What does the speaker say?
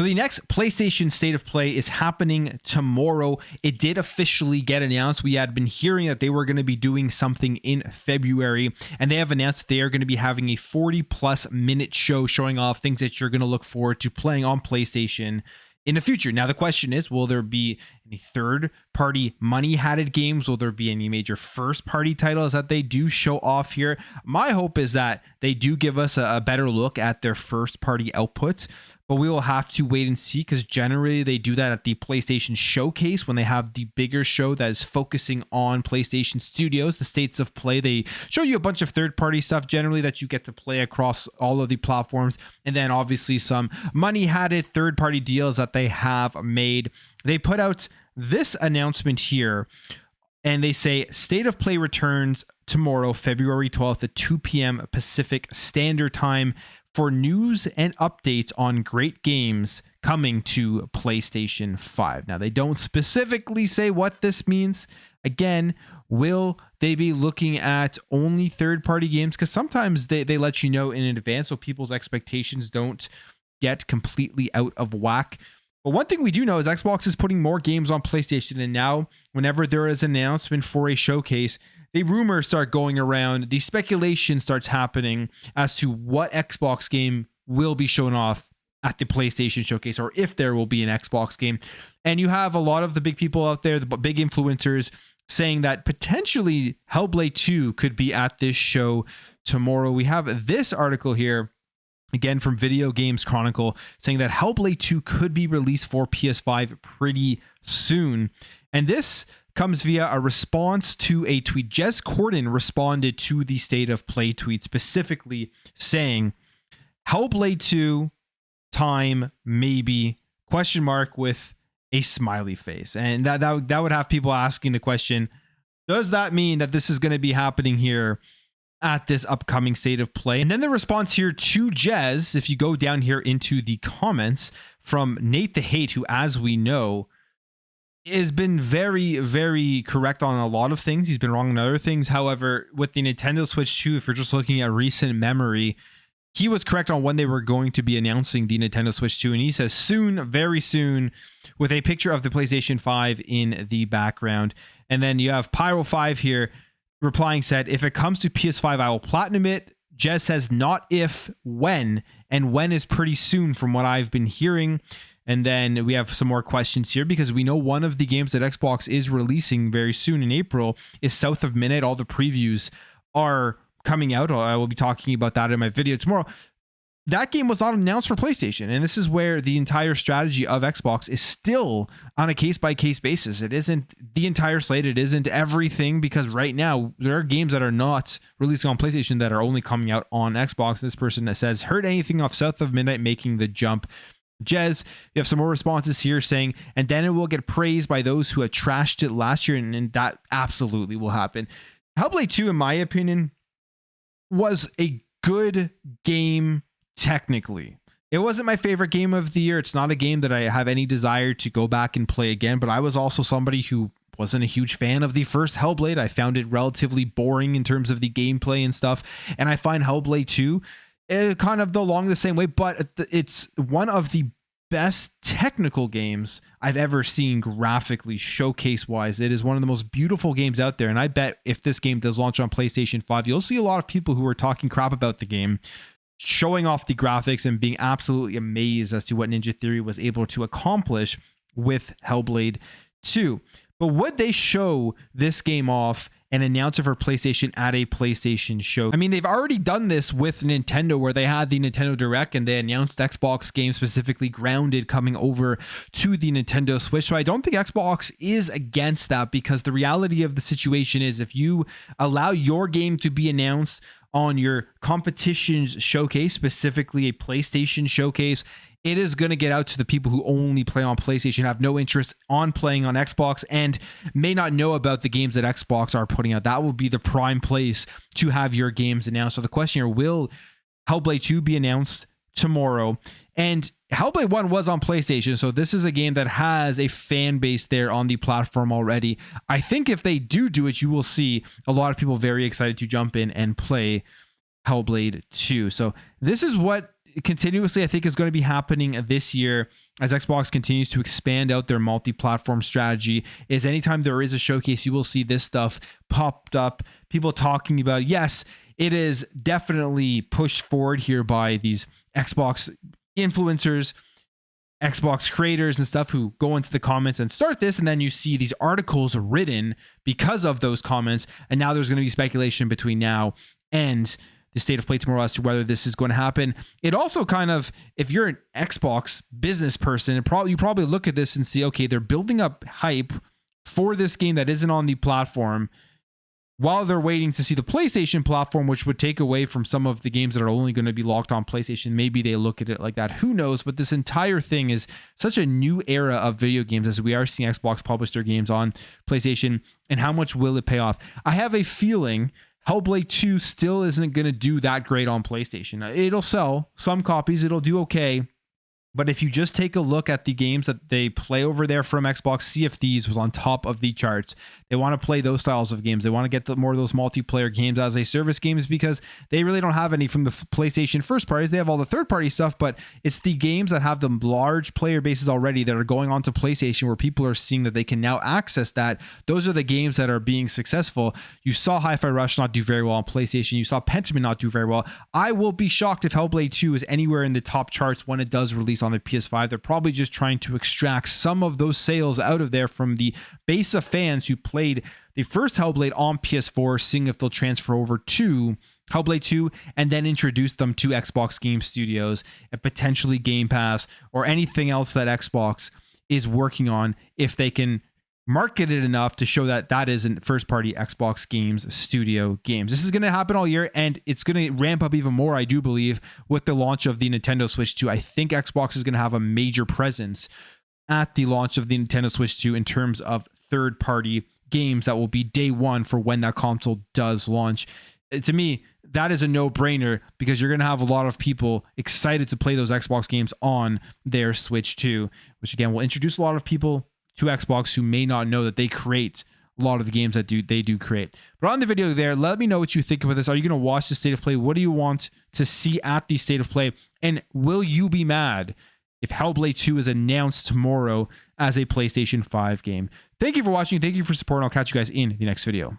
So the next PlayStation State of Play is happening tomorrow. It did officially get announced. We had been hearing that they were going to be doing something in February, and they have announced that they are going to be having a 40+ minute show showing off things that you're going to look forward to playing on PlayStation in the future. Now, the question is, will there be any third-party money-hatted games? Will there be any major first-party titles that they do show off here? My hope is that they do give us a better look at their first-party outputs, but we will have to wait and see, because generally they do that at the PlayStation Showcase when they have the bigger show that is focusing on PlayStation Studios, the States of Play. They show you a bunch of third-party stuff generally that you get to play across all of the platforms, and then obviously some money-hatted third-party deals that they have made. They put out this announcement here, and they say State of Play returns tomorrow, February 12th at 2 p.m. Pacific Standard Time for news and updates on great games coming to PlayStation 5. Now, they don't specifically say what this means. Again, will they be looking at only third-party games? Because sometimes they let you know in advance so people's expectations don't get completely out of whack. But one thing we do know is Xbox is putting more games on PlayStation, and now whenever there is an announcement for a showcase, the rumors start going around, the speculation starts happening as to what Xbox game will be shown off at the PlayStation Showcase, or if there will be an Xbox game. And you have a lot of the big people out there, the big influencers, saying that potentially Hellblade 2 could be at this show tomorrow. We have this article here, again from Video Games Chronicle, saying that Hellblade 2 could be released for PS5 pretty soon. And this comes via a response to a tweet. Jez Corden responded to the State of Play tweet specifically saying, Hellblade 2 time maybe ? With a smiley face. And that would have people asking the question, does that mean that this is going to be happening here at this upcoming State of Play? And then the response here to Jez, if you go down here into the comments, from Nate the Hate, who, as we know, has been very, very correct on a lot of things. He's been wrong on other things. However, with the Nintendo Switch 2, if you're just looking at recent memory, he was correct on when they were going to be announcing the Nintendo Switch 2. And he says soon, very soon, with a picture of the PlayStation 5 in the background. And then you have Pyro5 here replying, said, if it comes to PS5, I will platinum it. Jez says not if, when, and when is pretty soon from what I've been hearing. And then we have some more questions here, because we know one of the games that Xbox is releasing very soon in April is South of Midnight. All the previews are coming out. I will be talking about that in my video tomorrow. That game was not announced for PlayStation, and this is where the entire strategy of Xbox is still on a case-by-case basis. It isn't the entire slate. It isn't everything, because right now there are games that are not releasing on PlayStation that are only coming out on Xbox. This person that says, heard anything off South of Midnight making the jump? Jez, you have some more responses here saying, and then it will get praised by those who had trashed it last year, and that absolutely will happen. Hellblade 2, in my opinion, was a good game technically. It wasn't my favorite game of the year. It's not a game that I have any desire to go back and play again, but I was also somebody who wasn't a huge fan of the first Hellblade. I found it relatively boring in terms of the gameplay and stuff, and I find Hellblade 2 kind of along the same way, but it's one of the best technical games I've ever seen graphically, showcase wise. It is one of the most beautiful games out there, and I bet if this game does launch on PlayStation 5, you'll see a lot of people who are talking crap about the game showing off the graphics and being absolutely amazed as to what Ninja Theory was able to accomplish with Hellblade 2. But would they show this game off and announce it for PlayStation at a PlayStation show? I mean, they've already done this with Nintendo, where they had the Nintendo Direct and they announced Xbox games, specifically Grounded, coming over to the Nintendo Switch. So I don't think Xbox is against that, because the reality of the situation is, if you allow your game to be announced on your competition's showcase, specifically a PlayStation showcase, it is going to get out to the people who only play on PlayStation, have no interest on playing on Xbox, and may not know about the games that Xbox are putting out. That will be the prime place to have your games announced. So the question here, will Hellblade 2 be announced tomorrow? And Hellblade 1 was on PlayStation, so this is a game that has a fan base there on the platform already. I think if they do it, you will see a lot of people very excited to jump in and play Hellblade 2. So this is what continuously I think is going to be happening this year. as Xbox continues to expand out their multi-platform strategy, is anytime there is a showcase, you will see this stuff popped up, people talking about, yes, it is definitely pushed forward here by these Xbox influencers, Xbox creators and stuff who go into the comments and start this, and then you see these articles written because of those comments, and now there's going to be speculation between now and the state of play tomorrow as to whether this is going to happen. It also kind of, if you're an Xbox business person, you probably look at this and see, okay, they're building up hype for this game that isn't on the platform while they're waiting to see the PlayStation platform, which would take away from some of the games that are only going to be locked on PlayStation. Maybe they look at it like that. Who knows? But this entire thing is such a new era of video games, as we are seeing Xbox publish their games on PlayStation, and how much will it pay off? I have a feeling Hellblade 2 still isn't going to do that great on PlayStation. It'll sell some copies. It'll do okay. But if you just take a look at the games that they play over there from Xbox, Sea of Thieves was on top of the charts. They want to play those styles of games. They want to get more of those multiplayer games as a service games, because they really don't have any from the PlayStation first parties. They have all the third party stuff, but it's the games that have the large player bases already that are going on to PlayStation, where people are seeing that they can now access that. Those are the games that are being successful. You saw Hi-Fi Rush not do very well on PlayStation. You saw Pentiment not do very well. I will be shocked if Hellblade 2 is anywhere in the top charts when it does release on the PS5. They're probably just trying to extract some of those sales out of there from the base of fans who played the first Hellblade on PS4, seeing if they'll transfer over to Hellblade 2 and then introduce them to Xbox Game Studios and potentially Game Pass or anything else that Xbox is working on, if they can market it enough to show that that isn't first party Xbox Games Studio games. This is going to happen all year, and it's going to ramp up even more, I do believe, with the launch of the Nintendo Switch 2. I think Xbox is going to have a major presence at the launch of the Nintendo Switch 2 in terms of third party games that will be day one for when that console does launch. To me, that is a no-brainer, because you're going to have a lot of people excited to play those Xbox games on their Switch 2, which again will introduce a lot of people to Xbox who may not know that they create a lot of the games that they do create. But on the video there, let me know what you think about this. Are you going to watch the state of play? What do you want to see at the state of play? And will you be mad if Hellblade 2 is announced tomorrow as a PlayStation 5 game? Thank you for watching. Thank you for supporting. I'll catch you guys in the next video.